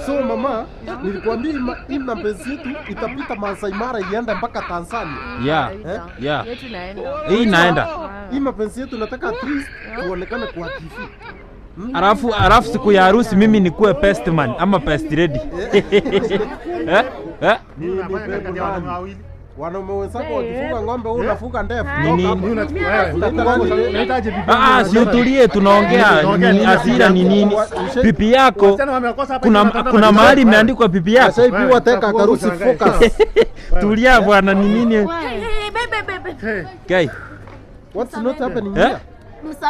So mama, nilikwambia hii mapenzi yetu itapita Masai Mara iende mpaka Tanzania. Yeah. Yeah. Yetu naenda. Hii naenda. Hii mapenzi yetu nataka at least tuonekane kwa TV. Alafu siku ya harusi mimi nikuwe best man ama best lady. Ni wanaume wenzako wakifuga ng'ombe wewe unafuga ndefu. Si utulie tunaongea hasira ni nini? Pipi yako kuna mahali imeandikwa pipi yako. Ashaipigwa teka karusi focus. Tulia bwana ni nini? Okay. What's not happening here?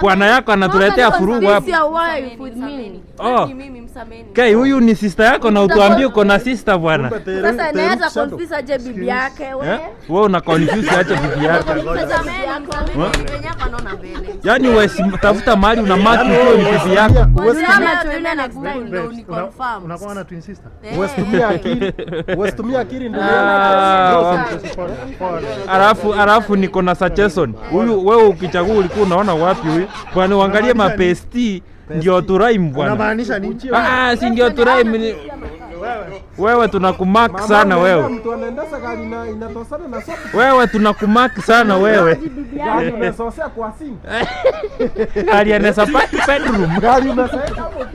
Bwana yako anatuletea furugu hapo. Okay, huyu ni sister yako na utuambie uko na sister bwana. Sasa anaweza confuse aje bibi yake wewe? Wewe una confuse aje bibi yake? Yaani wewe tafuta mahali una mark uko ni bibi yako. Unakuwa na twin sister. Wewe tumia akili ndio. Alafu niko na suggestion. Huyu wewe ukichagua ulikuwa unaona wapi huyu? Bwana uangalie mapesti ndio turaim bwana. Unamaanisha nini? Si ndio turaim. Wewe tunakumark sana wewe. Mtu anaendesha gari na inatosana na sopa. Wewe tunakumark sana wewe. Gari unasosea kwa simu. Gari anaweza paki bedroom. Gari unasaweka hapo.